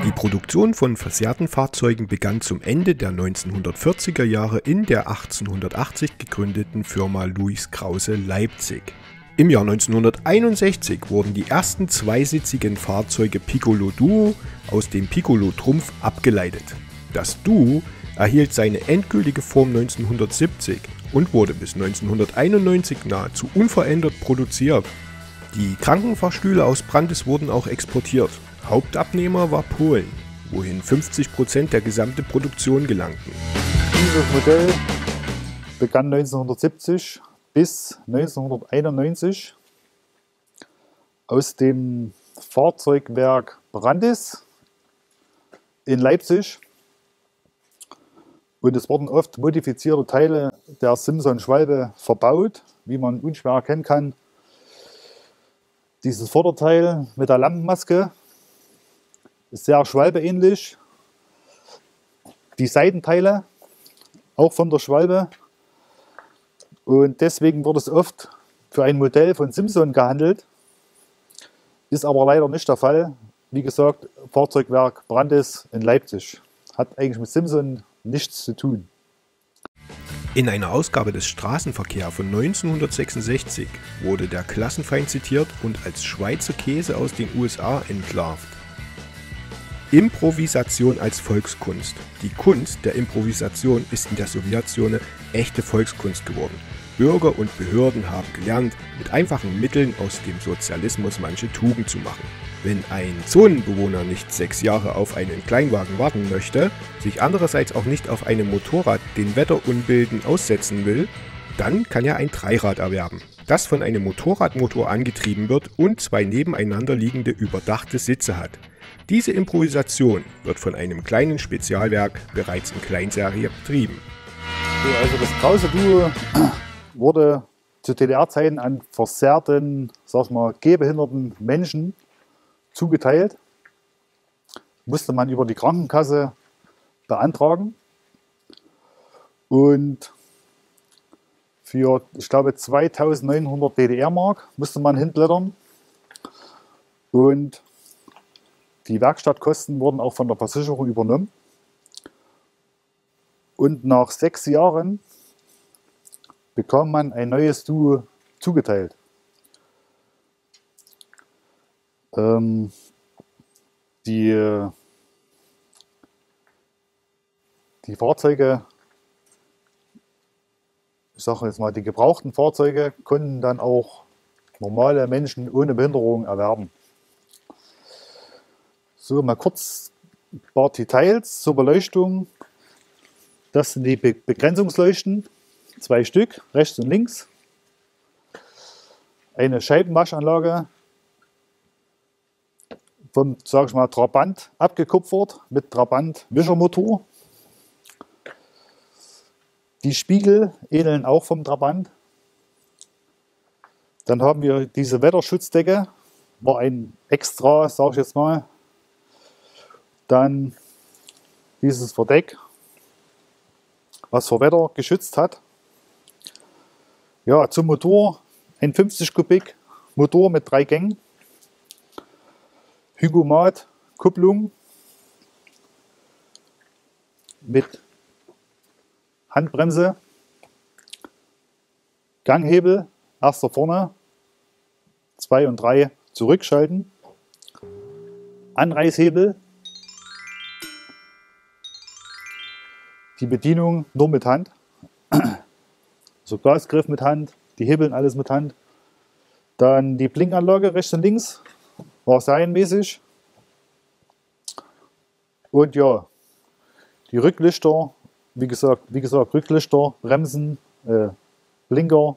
Die Produktion von versehrten Fahrzeugen begann zum Ende der 1940er Jahre in der 1880 gegründeten Firma Louis Krause Leipzig. Im Jahr 1961 wurden die ersten zweisitzigen Fahrzeuge Piccolo Duo aus dem Piccolo Trumpf abgeleitet. Das Duo erhielt seine endgültige Form 1970 und wurde bis 1991 nahezu unverändert produziert. Die Krankenfahrstühle aus Brandis wurden auch exportiert. Hauptabnehmer war Polen, wohin 50% der gesamten Produktion gelangten. Dieses Modell begann 1970 bis 1991 aus dem Fahrzeugwerk Brandis in Leipzig. Und es wurden oft modifizierte Teile der Simpson-Schwalbe verbaut, wie man unschwer erkennen kann. Dieses Vorderteil mit der Lampenmaske ist sehr schwalbeähnlich. Die Seitenteile auch von der Schwalbe. Und deswegen wird es oft für ein Modell von Simpson gehandelt. Ist aber leider nicht der Fall. Wie gesagt, Fahrzeugwerk Brandis in Leipzig. Hat eigentlich mit Simpson nichts zu tun. In einer Ausgabe des Straßenverkehr von 1966 wurde der Klassenfeind zitiert und als Schweizer Käse aus den USA entlarvt. Improvisation als Volkskunst. Die Kunst der Improvisation ist in der Sowjetzone echte Volkskunst geworden. Bürger und Behörden haben gelernt, mit einfachen Mitteln aus dem Sozialismus manche Tugend zu machen. Wenn ein Zonenbewohner nicht 6 Jahre auf einen Kleinwagen warten möchte, sich andererseits auch nicht auf einem Motorrad den Wetterunbilden aussetzen will, dann kann er ein Dreirad erwerben, das von einem Motorradmotor angetrieben wird und 2 nebeneinander liegende überdachte Sitze hat. Diese Improvisation wird von einem kleinen Spezialwerk bereits in Kleinserie betrieben. Also das Krause Duo wurde zu DDR-Zeiten an versehrten, gehbehinderten Menschen zugeteilt. Musste man über die Krankenkasse beantragen. Und für, ich glaube, 2900 DDR-Mark musste man hinblättern. Und die Werkstattkosten wurden auch von der Versicherung übernommen. Und nach 6 Jahren bekam man ein neues Duo zugeteilt. Die Fahrzeuge, ich sage jetzt mal, die gebrauchten Fahrzeuge konnten dann auch normale Menschen ohne Behinderung erwerben. So, mal kurz ein paar Details zur Beleuchtung. Das sind die Begrenzungsleuchten, 2 Stück, rechts und links. Eine Scheibenwaschanlage vom, sag ich mal, Trabant abgekupfert mit Trabant-Wischermotor. Die Spiegel ähneln auch vom Trabant. Dann haben wir diese Wetterschutzdecke, war ein Extra, sage ich jetzt mal. Dann dieses Verdeck, was vor Wetter geschützt hat. Ja, zum Motor, ein 50 Kubik Motor mit 3 Gängen. Hygomat, Kupplung mit Handbremse, Ganghebel, erster vorne, 2 und 3 zurückschalten, Anreißhebel, die Bedienung nur mit Hand, so Gasgriff mit Hand, die Hebeln alles mit Hand, dann die Blinkanlage rechts und links, war serienmäßig. Und ja, die Rücklichter, wie gesagt, Rücklichter, Bremsen, Blinker,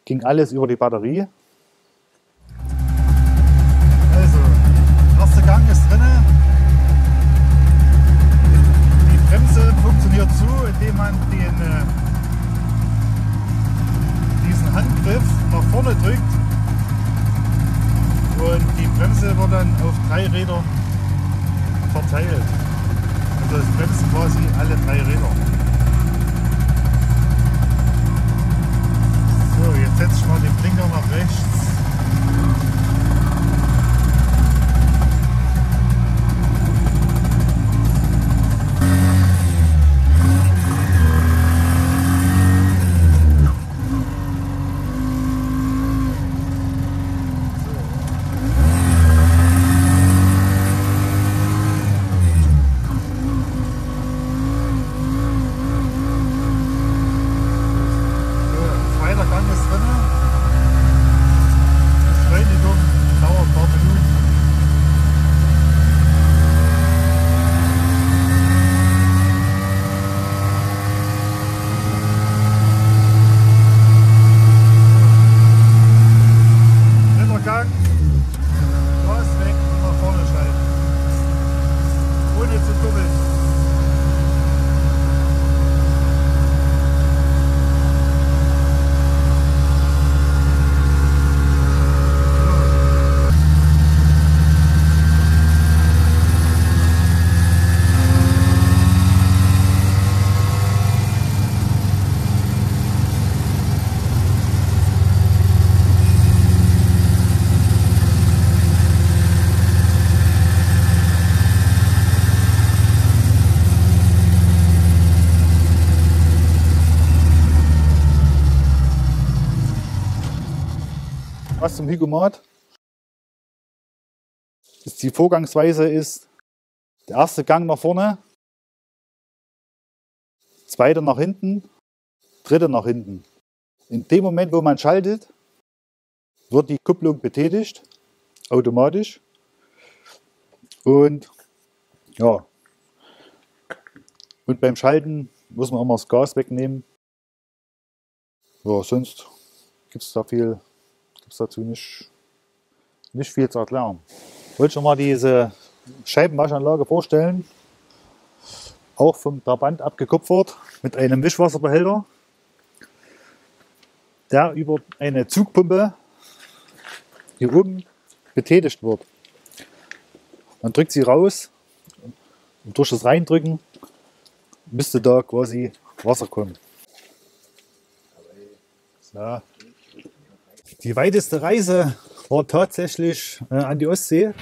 ging alles über die Batterie. Also, erster Gang ist drin. Die Bremse funktioniert so, indem man diesen Handgriff nach vorne drückt. Und die Bremse wird dann auf 3 Räder verteilt. Also es bremsen quasi alle 3 Räder. So, jetzt setze ich mal den Blinker nach rechts. zum Hygromat. Die Vorgangsweise ist der erste Gang nach vorne, zweiter nach hinten, dritter nach hinten. In dem Moment, wo man schaltet, wird die Kupplung betätigt, automatisch. Und ja, und beim Schalten muss man immer das Gas wegnehmen. Ja, sonst gibt es dazu nicht viel zu erklären. Ich wollte schon mal diese Scheibenwaschanlage vorstellen. Auch vom Trabant abgekupfert mit einem Wischwasserbehälter, der über eine Zugpumpe hier oben betätigt wird. Man drückt sie raus und durch das Reindrücken müsste da quasi Wasser kommen. Ja. Die weiteste Reise war tatsächlich an die Ostsee.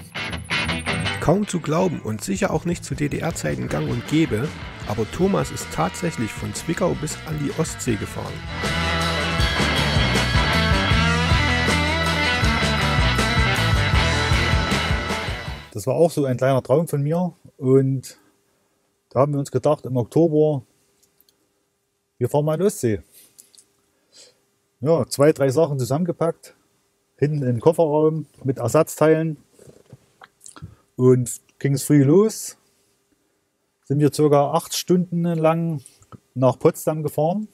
Kaum zu glauben und sicher auch nicht zu DDR-Zeiten gang und gäbe, aber Thomas ist tatsächlich von Zwickau bis an die Ostsee gefahren. Das war auch so ein kleiner Traum von mir und da haben wir uns gedacht, im Oktober, wir fahren mal an die Ostsee. Ja, 2, 3 Sachen zusammengepackt, hinten in den Kofferraum mit Ersatzteilen und ging es früh los. Sind wir ca. 8 Stunden lang nach Potsdam gefahren.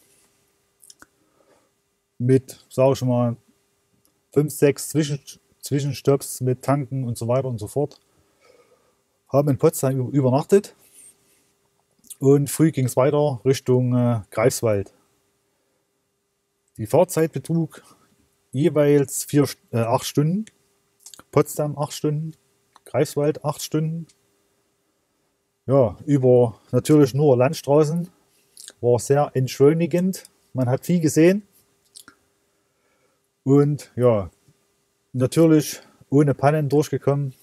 Mit, sage ich mal, 5, 6 Zwischenstopps mit Tanken und so weiter und so fort. Haben in Potsdam übernachtet und früh ging es weiter Richtung Greifswald. Die Fahrzeit betrug jeweils 8 Stunden. Potsdam 8 Stunden, Greifswald 8 Stunden. Ja, über natürlich nur Landstraßen. War sehr entschleunigend. Man hat viel gesehen. Und ja, natürlich ohne Pannen durchgekommen.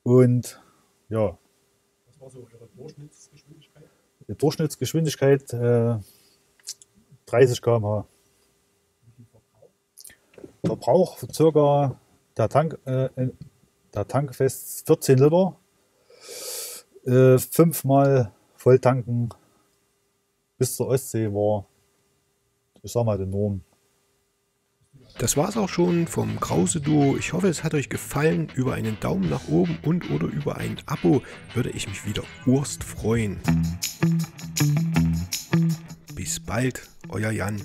Und ja. Was war so Ihre Durchschnittsgeschwindigkeit? Die Durchschnittsgeschwindigkeit 30 km/h. Verbrauch circa der Tank fest 14 Liter. 5-mal Volltanken bis zur Ostsee war, ich sag mal, die Norm. Das war's auch schon vom Krause-Duo. Ich hoffe, es hat euch gefallen. Über einen Daumen nach oben und oder über ein Abo würde ich mich wieder urst freuen. Bis bald, euer Jan.